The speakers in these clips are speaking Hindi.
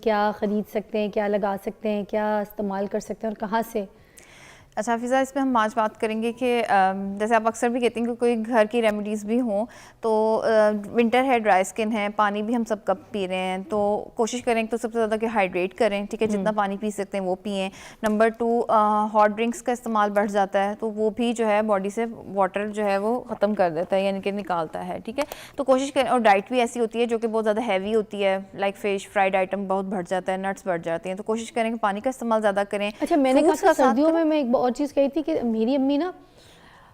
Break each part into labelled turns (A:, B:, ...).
A: क्या ख़रीद सकते हैं, क्या लगा सकते हैं, क्या इस्तेमाल कर सकते हैं और कहाँ से?
B: अच्छा फिज़ा, इसमें हम आज बात करेंगे कि जैसे आप अक्सर भी कहते हैं कि कोई घर की रेमेडीज़ भी हों, तो विंटर है, ड्राई स्किन है, पानी भी हम सब कप पी रहे हैं, तो कोशिश करें तो सबसे ज़्यादा कि हाइड्रेट करें, ठीक है, जितना पानी पी सकते हैं वो पिएं। नंबर 2, हॉट ड्रिंक्स का इस्तेमाल बढ़ जाता है, तो वो भी जो है बॉडी से वाटर जो है वो ख़त्म कर देता है, यानी कि निकालता है, ठीक है। तो कोशिश करें, और डाइट भी ऐसी होती है जो कि बहुत ज़्यादा हैवी होती है, लाइक फ़िश, फ्राइड आइटम बहुत बढ़ जाता है, नट्स बढ़ जाते हैं, तो कोशिश करें कि पानी का इस्तेमाल ज़्यादा करें।
A: अच्छा, मैंने कहा सर्दियों में मैं एक और चीज़ कही थी कि मेरी अम्मी ना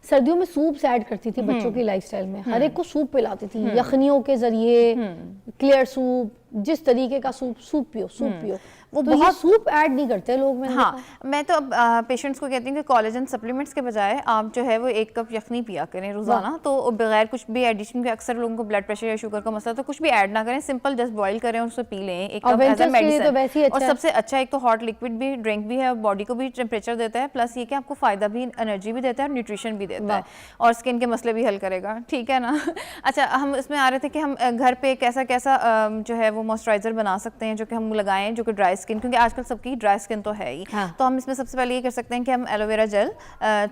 A: सर्दियों में सूप्स ऐड करती थी बच्चों की लाइफस्टाइल में, हर एक को सूप पिलाती थी, यखनियों के जरिए, क्लियर सूप, जिस तरीके का सूप पियो, वो तो बहुत सूप ऐड नहीं करते लोग। मैंने
B: हाँ, मैं तो अब पेशेंट्स को कहती हूँ कि कोलेजन सप्लीमेंट्स के बजाय आप जो है वो 1 कप यखनी पिया करें रोजाना, तो बगैर कुछ भी एडिशन के। अक्सर लोगों को ब्लड प्रेशर या शुगर का मसला, तो कुछ भी ऐड ना करें, सिंपल जस्ट बॉईल करें और उसको पी लें 1 कप एज अ मेडिसिन। और सबसे अच्छा एक तो हॉट लिक्विड भी, ड्रिंक भी है, बॉडी को भी टेम्परेचर देता है, प्लस ये कि आपको फायदा भी, एनर्जी भी देता है और न्यूट्रिशन भी देता है, और स्किन के मसले भी हल करेगा, ठीक है ना। अच्छा, हम इसमें आ रहे थे कि हम घर पे कैसा कैसा जो है वो मॉइस्चराइजर बना सकते हैं जो कि हम लगाएं, जो कि ड्राई स्किन, क्योंकि आजकल सबकी ड्राई स्किन तो है ही। तो हम इसमें सबसे पहले ये कर सकते हैं कि हम aloe vera gel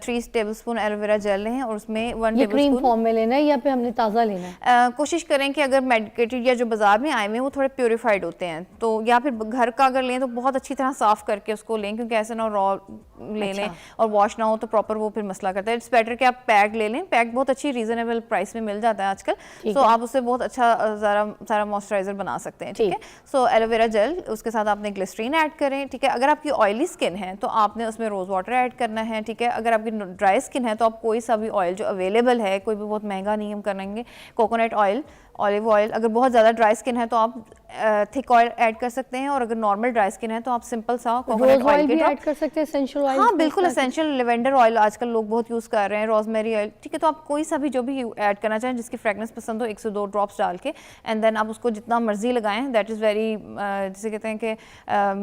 B: 3 tablespoon aloe vera gel लें, और उसमें 1 टेबलस्पून
A: क्रीम फॉर्म में लेना है या फिर हमने ताज़ा लेना है?
B: कोशिश करें कि अगर मेडिकेटेड या जो बाजार में आए हुए हैं वो थोड़े प्योरीफाइड होते हैं, तो या फिर घर का अगर लें तो बहुत अच्छी तरह साफ करके उसको लें, क्योंकि ऐसे ना रॉ ले लें और वॉश ना हो तो प्रॉपर वो फिर मसला करता है। इट्स बेटर कि आप पैक ले लें, पैक बहुत अच्छी रीजनेबल प्राइस में मिल जाता है आजकल, सो आप उससे बहुत अच्छा सारा मॉइस्चराइजर बना सकते हैं, ठीक है। सो एलोवेरा जेल, उसके साथ आपने ग्लिसरीन ऐड करें, ठीक है। अगर आपकी ऑयली स्किन है तो आपने उसमें रोज़ वाटर ऐड करना है, ठीक है। अगर आपकी ड्राई स्किन है तो आप कोई सा भी ऑयल जो अवेलेबल है, कोई भी बहुत महंगा नहीं हम करेंगे, कोकोनट ऑयल, ऑलिव ऑयल। अगर बहुत ज़्यादा ड्राई स्किन है तो आप थिक ऑयल ऐड कर सकते हैं, और अगर नॉर्मल ड्राई स्किन है तो आप सिंपल सा कोकोनट ऑयल भी
A: ऐड कर सकते हैं, एसेंशियल ऑयल।
B: हाँ बिल्कुल, एसेंशियल लेवेंडर ऑयल आजकल लोग बहुत यूज़ कर रहे हैं, रोजमेरी ऑयल, ठीक है। तो आप कोई सा भी जो भी ऐड करना चाहें, जिसकी फ्रेगनेंस पसंद हो, 1 से 2 ड्रॉप्स डाल के, एंड देन आप उसको जितना मर्जी लगाएं। दैट इज़ वेरी, जिसे कहते हैं कि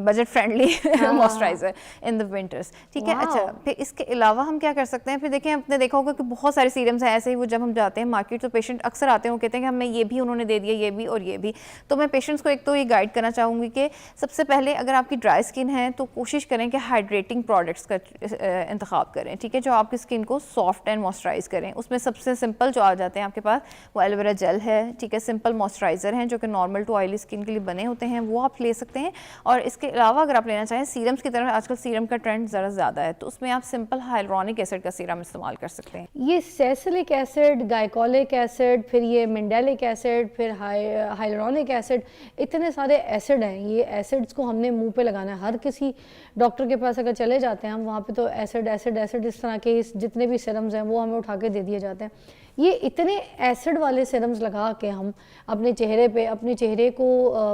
B: budget friendly moisturiser in the winters, ठीक है। अच्छा, फिर इसके अलावा हम क्या कर सकते हैं, फिर देखिए आपने देखा होगा कि बहुत सारे सीरम्स हैं ऐसे ही, वो जब हम जाते हैं मार्केट तो पेशेंट अक्सर आते हैं, वो कहते हैं कि हमें ये भी उन्होंने दे दिया, ये भी और ये भी। तो मैं पेशेंट्स को एक तो ये गाइड करना चाहूँगी कि सबसे पहले अगर आपकी ड्राई स्किन है तो कोशिश करें कि हाइड्रेटिंग प्रोडक्ट्स का इंतखाब करें, ठीक है, जो आपकी स्किन को सॉफ्ट एंड मॉइस्चराइज करें। उसमें सबसे सिंपल जो आ जाते हैं आपके पास वो एलोवेरा जेल है, ठीक है, सिंपल मॉइस्चराइजर हैं जो कि नॉर्मल टू ऑयली स्किन के लिए बने होते हैं, वो आप ले सकते हैं। और इसके अलावा अगर आप लेना चाहें सीरम्स की तरफ, आजकल सीरम का ट्रेंड ज़रा ज़्यादा है, तो उसमें आप सिंपल हाइलुरोनिक एसिड का सीरम इस्तेमाल कर सकते हैं।
A: ये सैलिसिलिक एसिड, ग्लाइकोलिक एसिड, फिर ये मेंडेलिक एसिड, फिर हाइलुरोनिक एसिड, इतने सारे एसिड हैं। ये एसिड्स को हमने मुंह पे लगाना है। हर किसी डॉक्टर के पास अगर चले जाते हैं हम, वहाँ पे तो एसिड एसिड एसिड इस तरह के जितने भी सिरम्स हैं वो हमें उठा के दे दिए जाते हैं। ये इतने एसिड वाले सिरम्स लगा के हम अपने चेहरे पे, अपने चेहरे को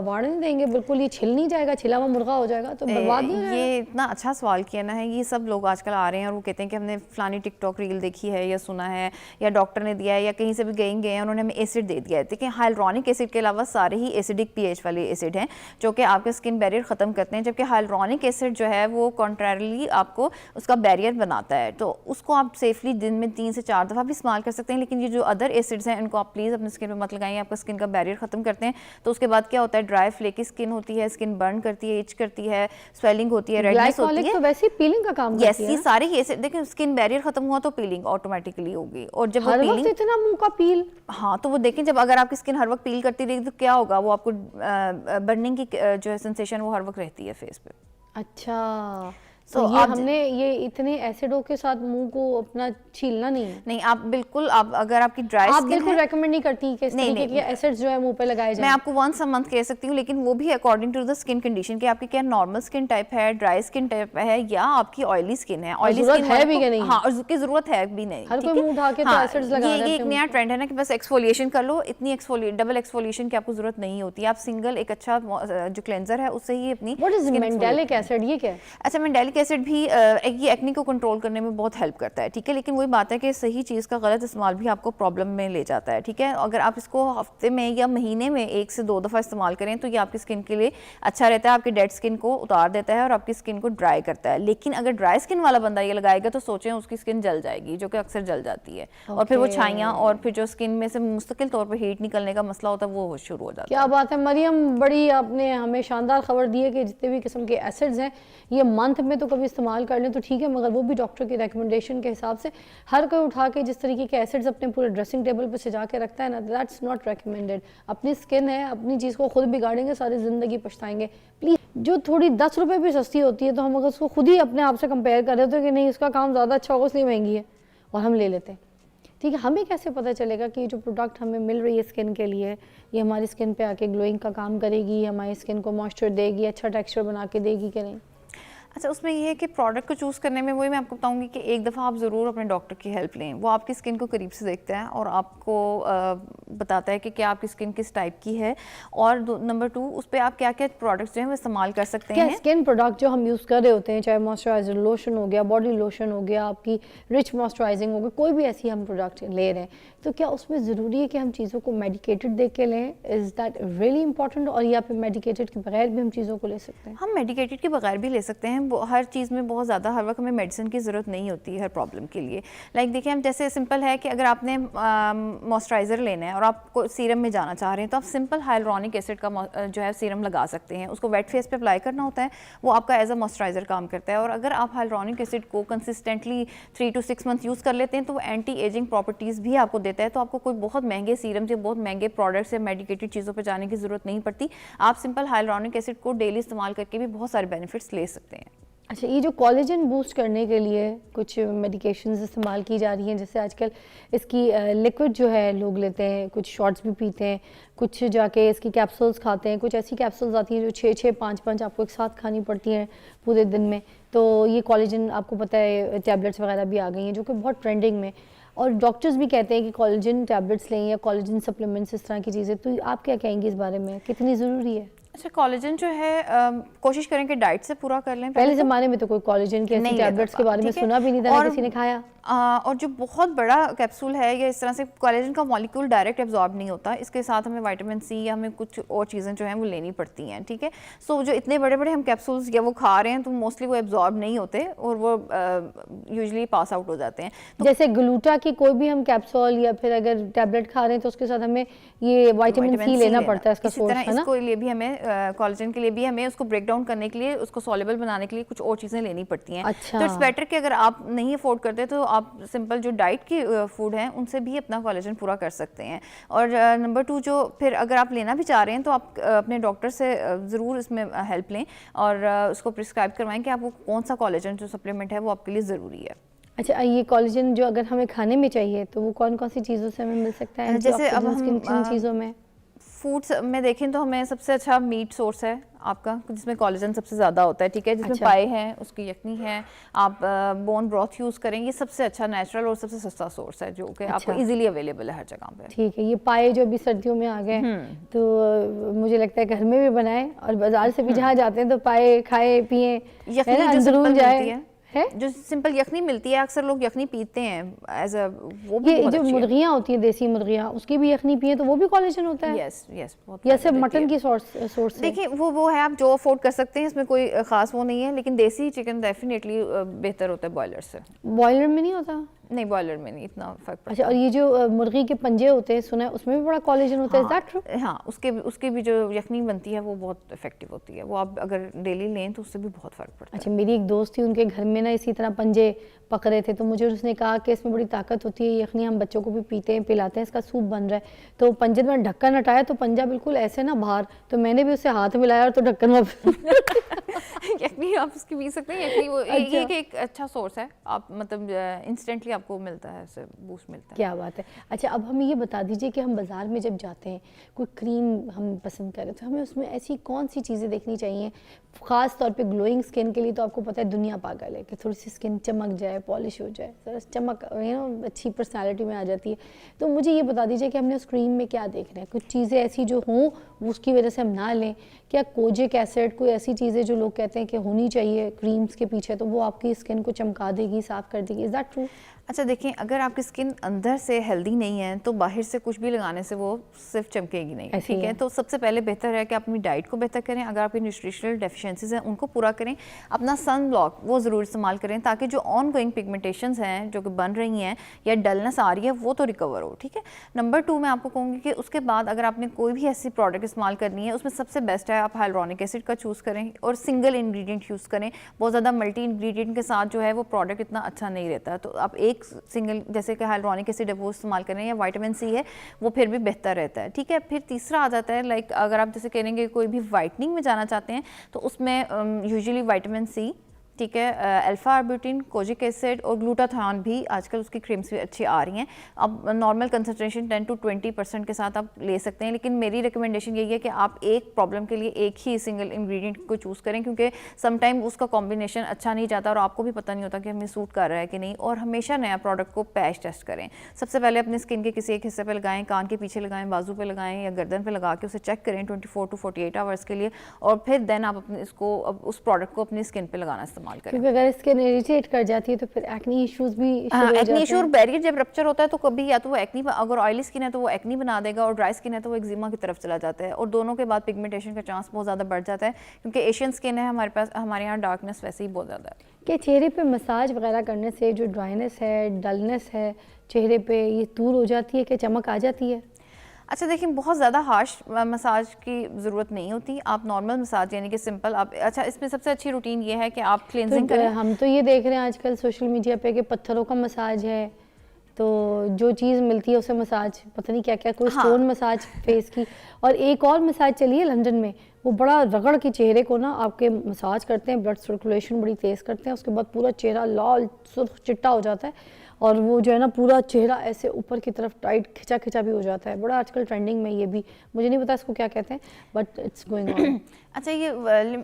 A: वाड़ नहीं देंगे, बिल्कुल ये छिल नहीं जाएगा, छिला हुआ मुर्गा हो जाएगा, तो बर्बाद नहीं हो जाएगा?
B: ये इतना अच्छा सवाल किया ना है। ये सब लोग आजकल आ रहे हैं और वो कहते हैं कि हमने फलानी टिकटॉक रील देखी है या सुना है या डॉक्टर ने दिया है या कहीं से भी गए हैं, उन्होंने हमें एसिड दे दिया है। देखिए, हाइलुरोनिक एसिड के अलावा सारे ही एसिडिक पीएच वाले एसिड हैं जो कि आपके स्किन बैरियर ख़त्म करते हैं, जबकि हाइलुरोनिक एसिड जो है वो कॉन्ट्रेरली आपको उसका बैरियर बनाता है। तो उसको आप सेफली दिन में 3 से 4 दफ़ा भी इस्तेमाल कर सकते हैं, लेकिन ये जो अदर एसिड्स हैं इनको आप प्लीज़ अपने स्किन पे मत लगाएं, आपका स्किन का बैरियर ख़त्म करते हैं। तो उसके बाद क्या होता है, ड्राई फ्लेकी स्किन होती है, स्किन बर्न करती है, इच करती है, स्वेलिंग होती है, रेडनेस होती है।
A: तो वैसे ही पीलिंग का काम करती है।
B: ये सारे ही एसिड, देखिए स्किन बैरियर खत्म हुआ तो पीलिंग ऑटोमेटिकली होगी। और जब वो पीलिंग,
A: इतना मुंह का पील,
B: हाँ, तो वो देखें जब अगर आपकी स्किन हर वक्त पील करती रहेगी तो क्या होगा, वो आपको बर्निंग की जो है सेंसेशन वो हर वक्त रहती है फेस पे।
A: अच्छा, तो ये हमने ये इतने एसिडों के साथ मुंह को अपना छीलना नहीं है?
B: नहीं, आप बिल्कुल, आप अगर आपकी ड्राई स्किन है, बिल्कुल
A: रेकमेंड नहीं करती कि इस तरीके के एसिड्स जो है मुंह पे लगाए जाएं।
B: मैं आपको वंस अ मंथ कह सकती हूँ, लेकिन वो भी according to the skin condition कि आपकी क्या नॉर्मल स्किन टाइप है, ड्राई स्किन टाइप है, या आपकी ऑयली स्किन है। ऑयली स्किन
A: है भी नहीं,
B: हाँ, और उसकी जरूरत है भी नहीं,
A: हर कोई मुंह उठा के तो एसिड्स लगा रहा है।
B: ये एक नया ट्रेंड है ना कि बस एक्सफोलिएशन कर लो, इतनी डबल एक्सफोलिएशन की आपको जरूरत नहीं होती। आप सिंगल एक अच्छा जो क्लेंजर है उससे ही अपनी।
A: व्हाट इज मेंडेलिक एसिड, ये क्या है?
B: अच्छा, मेंडेलिक एसिड भी ये एक्ने को कंट्रोल करने में बहुत हेल्प करता है, ठीक है, लेकिन वही बात है कि सही चीज़ का गलत इस्तेमाल भी आपको प्रॉब्लम में ले जाता है, ठीक है। अगर आप इसको हफ्ते में या महीने में 1 से 2 दफ़ा इस्तेमाल करें तो ये आपकी स्किन के लिए अच्छा रहता है, आपकी डेड स्किन को उतार देता है और आपकी स्किन को ड्राई करता है। लेकिन अगर ड्राई स्किन वाला बंदा ये लगाएगा तो सोचें उसकी स्किन जल जाएगी, जो कि अक्सर जल जाती है, और फिर वो छाइयाँ और फिर जो स्किन में से मुस्तकिल तौर पर हीट निकलने का मसला होता है वो शुरू हो जाता है।
A: क्या बात है मरियम, बड़ी आपने हमें शानदार खबर दी है कि जितने भी किस्म के एसिड्स हैं ये मंथ में तो कभी इस्तेमाल कर लें तो ठीक है, मगर वो भी डॉक्टर की रिकमेंडेशन के हिसाब से। हर कोई उठा के जिस तरीके के एसिड्स अपने पूरे ड्रेसिंग टेबल पर सजा के रखता है ना, दैट्स नॉट रिकमेंडेड। अपनी स्किन है, अपनी चीज़ को खुद बिगाड़ेंगे सारी ज़िंदगी पछताएंगे। प्लीज़, जो थोड़ी 10 रुपये भी सस्ती होती है तो हम अगर उसको खुद ही अपने आप से कंपेयर कर रहे होते हैं कि नहीं इसका काम ज़्यादा अच्छा होगा इसलिए महंगी है और हम ले लेते हैं, ठीक है। हमें कैसे पता चलेगा कि जो प्रोडक्ट हमें मिल रही है स्किन के लिए ये हमारी स्किन पे आके ग्लोइंग का काम करेगी, हमारी स्किन को मॉइस्चर देगी, अच्छा टेक्सचर बना के देगी कि नहीं?
B: अच्छा, उसमें ये है कि प्रोडक्ट को चूज़ करने में वही मैं आपको बताऊंगी कि एक दफ़ा आप ज़रूर अपने डॉक्टर की हेल्प लें। वो आपकी स्किन को करीब से देखता है और आपको बताता है कि क्या आपकी स्किन किस टाइप की है, और नंबर 2 उस पर आप क्या क्या प्रोडक्ट्स जो हैं वो इस्तेमाल कर सकते हैं।
A: स्किन प्रोडक्ट जो हम यूज़ कर रहे होते हैं, चाहे मॉइस्चराइजर लोशन हो गया, बॉडी लोशन हो गया, आपकी रिच मॉइस्चराइजिंग हो गया, कोई भी ऐसी हम प्रोडक्ट ले रहे हैं तो क्या उसमें ज़रूरी है कि हम चीज़ों को मेडिकेटेड देख के लें? Is that really important? और या फिर मेडिकेटेड के बगैर भी हम चीज़ों को ले सकते हैं?
B: हम मेडिकेटेड के बगैर भी ले सकते हैं। हर चीज़ में बहुत ज़्यादा हर वक्त हमें मेडिसिन की ज़रूरत नहीं होती है हर प्रॉब्लम के लिए। लाइक देखिए, हम जैसे सिंपल है कि अगर आपने मॉइस्चराइज़र लेना है और आपको सीरम में जाना चाह रहे हैं तो आप सिंपल हाइलुरोनिक एसिड का जो है सीरम लगा सकते हैं। उसको वेट फेस पे अप्लाई करना होता है, वो आपका एज अ मॉइस्चराइज़र काम करता है। और अगर आप हाइलुरोनिक एसिड को कंसिस्टेंटली 3 to 6 मंथ यूज़ कर लेते हैं तो वो एंटी एजिंग प्रॉपर्टीज़ भी आपको देता है। तो आपको कोई बहुत महंगे सीरम या बहुत महंगे प्रोडक्ट्स या मेडिकेटेड चीज़ों पर जाने की ज़रूरत नहीं पड़ती। आप सिंपल हाइलुरोनिक एसिड को डेली इस्तेमाल करके भी बहुत सारे बेनिफिट्स ले सकते हैं।
A: अच्छा, ये जो कोलेजन बूस्ट करने के लिए कुछ मेडिकेशंस इस्तेमाल की जा रही हैं, जैसे आजकल इसकी लिक्विड जो है लोग लेते हैं, कुछ शॉट्स भी पीते हैं, कुछ जाके इसकी कैप्सूल्स खाते हैं, कुछ ऐसी कैप्सूल्स आती हैं जो 6-6, 5-5 आपको एक साथ खानी पड़ती हैं पूरे दिन में। तो ये कोलेजन आपको पता है टैबलेट्स वगैरह भी आ गई हैं जो कि बहुत ट्रेंडिंग में, और डॉक्टर्स भी कहते हैं कि कोलेजन टैबलेट्स लें या कोलेजन सप्लीमेंट्स, इस तरह की चीज़ें। तो आप क्या कहेंगे इस बारे में, कितनी ज़रूरी है?
B: अच्छा, कोलेजन जो है कोशिश करें कि डाइट से पूरा कर लें।
A: पहले ज़माने में तो कोई कोलेजन के ऐसे टैबलेट्स के बारे में सुना भी नहीं था, ना किसी ने खाया।
B: और जो बहुत बड़ा कैप्सूल है या इस तरह से कोलेजन का मॉलिक्यूल डायरेक्ट एब्जॉर्ब नहीं होता, इसके साथ हमें विटामिन सी या हमें कुछ और चीज़ें जो हैं वो लेनी पड़ती हैं, ठीक है। सो जो इतने बड़े बड़े हम कैप्सूल्स या वो खा रहे हैं तो मोस्टली वो एब्जॉर्ब नहीं होते और वो यूजुअली पास आउट हो जाते हैं। तो
A: जैसे ग्लूटा की कोई भी हम कैप्सूल या फिर अगर टैबलेट खा रहे हैं तो उसके साथ हमें ये विटामिन सी लेना पड़ता है, इसका सोर्स है ना।
B: इसको लिए भी हमें कोलेजन के लिए भी हमें उसको ब्रेक डाउन करने के लिए, उसको सॉल्युबल बनाने के लिए कुछ और चीज़ें लेनी पड़ती हैं।
A: अच्छा।
B: तो इट्स बेटर कि अगर आप नहीं अफोर्ड करते तो आप सिंपल जो डाइट की फूड है उनसे भी अपना कोलेजन पूरा कर सकते हैं। और नंबर 2 जो फिर अगर आप लेना भी चाह रहे हैं तो आप अपने डॉक्टर से ज़रूर इसमें हेल्प लें और उसको प्रिस्क्राइब करवाएं कि आपको कौन सा कोलेजन जो सप्लीमेंट है वो आपके लिए ज़रूरी है।
A: अच्छा, ये कोलेजन जो अगर हमें खाने में चाहिए तो वो कौन कौन सी चीज़ों से हमें मिल सकता है?
B: जैसे अब हम
A: किन चीज़ों में
B: फूड्स में देखें तो हमें सबसे अच्छा मीट सोर्स है आपका, जिसमें कोलेजन सबसे ज़्यादा होता है, ठीक है। जिसमें पाए हैं, उसकी यखनी है, आप बोन ब्रॉथ यूज़ करें, ये सबसे अच्छा नेचुरल और सबसे सस्ता सोर्स है जो कि आपको इजीली अवेलेबल है हर जगह पे।
A: ठीक है, ये पाए जो अभी सर्दियों में आ गए तो मुझे लगता है घर में भी बनाएं और बाजार से भी जहाँ जाते हैं तो पाए खाए पिए,
B: यखनी जो सिंपल मिलती है
A: है
B: जो सिंपल यखनी मिलती है, अक्सर लोग यखनी पीते हैं एज अ, वो भी
A: ये जो मुर्गियाँ होती हैं देसी मुर्गियाँ, उसकी भी यखनी पिए तो वो भी कोलेजन होता है।
B: यस यस,
A: या सिर्फ मटन की सोर्स
B: देखिए वो है, आप जो अफोर्ड कर सकते हैं, इसमें कोई खास वो नहीं है, लेकिन देसी चिकन डेफिनेटली बेहतर होता है बॉयलर से।
A: बॉयलर में नहीं होता?
B: नहीं, बॉयलर में नहीं इतना फर्क पड़ता।
A: अच्छा, और ये जो मुर्गी के पंजे होते हैं सुना है उसमें भी बड़ा कोलेजन होता है, इज दैट ट्रू?
B: हाँ, उसके भी जो यखनी बनती है वो बहुत इफेक्टिव होती है, वो आप अगर डेली लें तो उससे भी बहुत फ़र्क पड़ता है।
A: अच्छा, मेरी एक दोस्त थी, उनके घर में ना इसी तरह पंजे पक रहे थे तो मुझे उसने कहा कि इसमें बड़ी ताकत होती है, यखनी हम बच्चों को भी पीते हैं, पिलाते हैं, इसका सूप बन रहा है। तो पंजे में ढक्कन हटाया तो पंजा बिल्कुल ऐसे ना बाहर, तो मैंने भी उससे हाथ मिलाया और तो ढक्कन
B: यखनी आप उसकी पी सकते हैं। यखनी वो ये एक अच्छा सोर्स है, आप मतलब इंस्टेंटली आपको मिलता है, उससे बूस्ट मिलता है।
A: क्या बात है। अच्छा, अब हमें ये बता दीजिए कि हम बाज़ार में जब जाते हैं कोई क्रीम हम पसंद करें तो हमें उसमें ऐसी कौन सी चीज़ें देखनी चाहिए, ख़ास तौर पे ग्लोइंग स्किन के लिए? तो आपको पता है दुनिया पागल है कि थोड़ी सी स्किन चमक जाए, पॉलिश हो जाए, जरा चमक अच्छी पर्सनैलिटी में आ जाती है। तो मुझे ये बता दीजिए कि हमने उस क्रीम में क्या देखना है, कुछ चीज़ें ऐसी जो हों उसकी वजह से हम ना लें, क्या कोजिक एसिड, कोई ऐसी चीज़ें जो लोग कहते हैं कि होनी चाहिए क्रीम्स के पीछे, तो वो आपकी स्किन को चमका देगी, साफ कर देगी। Is that true?
B: अच्छा देखिए, अगर आपकी स्किन अंदर से हेल्दी नहीं है तो बाहर से कुछ भी लगाने से वो सिर्फ चमकेगी नहीं,
A: ऐसे
B: ठीक
A: ही
B: है।
A: है।
B: तो सबसे पहले बेहतर है कि आप अपनी डाइट को बेहतर करें, अगर आपकी न्यूट्रिशनल डेफिशिएंसीज हैं उनको पूरा करें, अपना सन ब्लॉक वो ज़रूर इस्तेमाल करें ताकि जो ऑन गोइंग पिगमेंटेशंस हैं जो कि बन रही हैं या डलनेस आ रही है वो तो रिकवर हो, ठीक है। नंबर 2 मैं आपको कहूँगी कि उसके बाद अगर आपने कोई भी ऐसी प्रोडक्ट इस्तेमाल करनी है उसमें सबसे बेस्ट है आप हाइलुरोनिक एसिड का चूज़ करें और सिंगल इंग्रेडिएंट यूज़ करें। बहुत ज़्यादा मल्टी इंग्रेडिएंट के साथ जो है वो प्रोडक्ट इतना अच्छा नहीं रहता, तो आप एक सिंगल जैसे कि हाइलुरोनिक एसिड है वो इस्तेमाल करें या विटामिन सी है वो फिर भी बेहतर रहता है, ठीक है। फिर तीसरा आ जाता है लाइक अगर आप जैसे कहेंगे कोई भी वाइटनिंग में जाना चाहते हैं तो उसमें यूजुअली विटामिन सी, ठीक है, अल्फा आर्बुटिन, कोजिक एसिड और ग्लूटाथायोन भी आजकल उसकी क्रीम्स भी अच्छी आ रही हैं। अब नॉर्मल कंसंट्रेशन 10 to 20% के साथ आप ले सकते हैं, लेकिन मेरी रिकमेंडेशन यही है कि आप एक प्रॉब्लम के लिए एक ही सिंगल इंग्रेडिएंट को चूज़ करें, क्योंकि समटाइम उसका कॉम्बिनेशन अच्छा नहीं जाता और आपको भी पता नहीं होता कि हमें सूट कर रहा है कि नहीं। और हमेशा नया प्रोडक्ट को पैच टेस्ट करें। सबसे पहले अपने स्किन के किसी एक हिस्से पर लगाएं, कान के पीछे लगाएं, बाजू पे लगाएं या गर्दन पे लगा के उसे चेक करें 24 to 48 आवर्स के लिए, और फिर देन आप अपने इसको उस प्रोडक्ट को अपनी स्किन पे लगाना इस्तेमाल करें।
A: क्योंकि अगर स्किन इरिटेट कर जाती है तो फिर एक्नी इश्यूज भी शुरू हो
B: एक्नी
A: जाते
B: इशू और
A: हैं।
B: बैरियर जब रप्चर होता है तो कभी या तो वो एक्नी, अगर ऑयली स्किन है तो वो एक्नी बना देगा और ड्राई स्किन है तो वो एक्जिमा की तरफ चला जाता है, और दोनों के बाद पिगमेंटेशन का चांस बहुत ज़्यादा बढ़ जाता है, क्योंकि एशियन स्किन है हमारे पास, हमारे यहाँ डार्कनेस वैसे ही बहुत ज़्यादा है।
A: कि चेहरे पे मसाज वगैरह करने से जो ड्राइनेस है, डलनेस है चेहरे पे, ये दूर हो जाती है कि चमक आ जाती है?
B: अच्छा देखिए, बहुत ज़्यादा हार्श मसाज की ज़रूरत नहीं होती, आप नॉर्मल मसाज यानी कि सिंपल आप, अच्छा इसमें सबसे अच्छी रूटीन ये है कि आप क्लिनजिंग
A: तो
B: करें।
A: हम तो ये देख रहे हैं आजकल सोशल मीडिया पे कि पत्थरों का मसाज है, तो जो चीज़ मिलती है उसे मसाज, पता नहीं क्या क्या, कोई
B: हाँ।
A: स्टोन मसाज फेस की, और एक और मसाज चली है लंदन में, वो बड़ा रगड़ के चेहरे को ना आपके मसाज करते हैं, ब्लड सर्कुलेशन बड़ी तेज़ करते हैं, उसके बाद पूरा चेहरा लाल सुर्ख चिट्टा हो जाता है, और वो जो है ना पूरा चेहरा ऐसे ऊपर की तरफ टाइट खिंचा खिंचा भी हो जाता है। बड़ा आजकल ट्रेंडिंग में ये भी, मुझे नहीं पता इसको क्या कहते हैं, बट इट्स गोइंग ऑन।
B: अच्छा, ये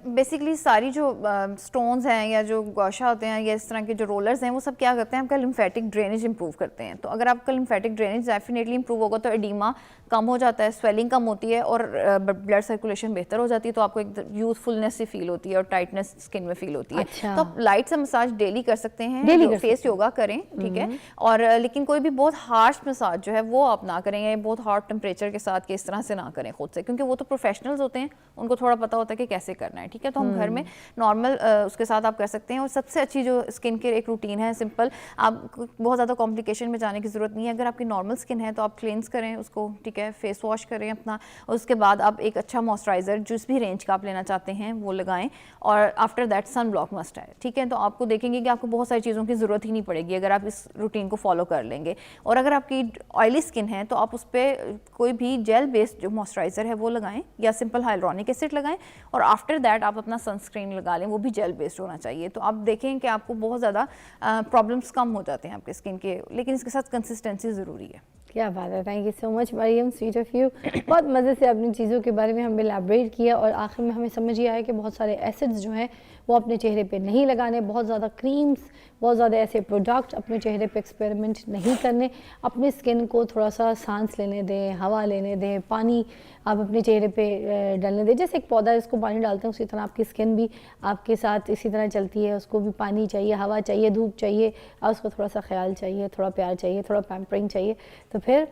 B: बेसिकली सारी जो स्टोन्स हैं या जो गौशा होते हैं या इस तरह के जो रोलर्स हैं वो सब क्या करते हैं, आपका लिम्फेटिक ड्रेनेज इंप्रूव करते हैं। तो अगर आपका लिम्फेटिक ड्रेनेज डेफिनेटली इंप्रूव होगा तो एडिमा कम हो जाता है, स्वेलिंग कम होती है और ब्लड सर्कुलेशन बेहतर हो जाती है, तो आपको एक यूथफुलनेस सी फील होती है और टाइटनेस स्किन में फील होती है।
A: अच्छा।
B: तो आप लाइट सा मसाज डेली कर सकते हैं,
A: डेली कर
B: फेस योगा करें, ठीक है, और लेकिन कोई भी बहुत हार्श मसाज जो है वो आप ना करें, या बहुत हॉट टेम्परेचर के साथ कि इस तरह से ना करें खुद से, क्योंकि वो तो प्रोफेशनल्स होते हैं, उनको थोड़ा पता होता है कि कैसे करना है, ठीक है। तो हम घर में नॉर्मल उसके साथ आप कर सकते हैं। और सबसे अच्छी जो स्किन केयर एक रूटीन है सिंपल, आप बहुत ज़्यादा कॉम्प्लिकेशन में जाने की ज़रूरत नहीं है। अगर आपकी नॉर्मल स्किन है तो आप क्लींस करें उसको, ठीक है, फेस वॉश करें अपना, और उसके बाद आप एक अच्छा मॉइस्चराइज़र जिस भी रेंज का आप लेना चाहते हैं वो लगाएं, और after that sun block must है, ठीक है। तो आपको देखेंगे कि आपको बहुत सारी चीज़ों की ज़रूरत ही नहीं पड़ेगी अगर आप इस रूटीन को फॉलो कर लेंगे। और अगर आपकी ऑयली स्किन है तो आप उस पर कोई भी जेल बेस्ड जो मॉइस्चराइज़र है वो लगाएं या सिंपल हाइलुरोनिक एसिड लगाएं, और आफ्टर दैट आप अपना सनस्क्रीन लगा लें, वो भी जेल बेस्ड होना चाहिए। तो आप देखें कि आपको बहुत ज़्यादा प्रॉब्लम्स कम हो जाते हैं आपके स्किन के, लेकिन इसके साथ कंसिस्टेंसी ज़रूरी है।
A: क्या बात है, thank you so much Mariam, sweet of you. बहुत मज़े से अपनी चीज़ों के बारे में हमें एलैबोरेट किया, और आखिर में हमें समझ ये आया कि बहुत सारे एसिड्स जो हैं वो अपने चेहरे पे नहीं लगाने, बहुत ज़्यादा क्रीम्स, बहुत ज़्यादा ऐसे प्रोडक्ट अपने चेहरे पे एक्सपेरिमेंट नहीं करने, अपनी स्किन को थोड़ा सा सांस लेने दें, हवा लेने दें, पानी आप अपने चेहरे पे डालने दें। जैसे एक पौधा इसको पानी डालते हैं उसी तरह आपकी स्किन भी आपके साथ इसी तरह चलती है, उसको भी पानी चाहिए, हवा चाहिए, धूप चाहिए, और उसको थोड़ा सा ख्याल चाहिए, थोड़ा प्यार चाहिए, थोड़ा पैम्परिंग चाहिए, तो फिर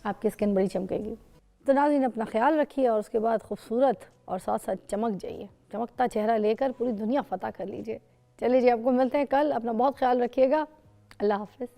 A: आपकी स्किन बड़ी चमकेगी। तो नाज़रीन, अपना ख्याल रखिए और उसके बाद खूबसूरत और साथ साथ चमक जाइए, चमकता चेहरा लेकर पूरी दुनिया फतह कर लीजिए। चलिए जी, आपको मिलते हैं कल, अपना बहुत ख्याल रखिएगा, अल्लाह हाफ़िज़।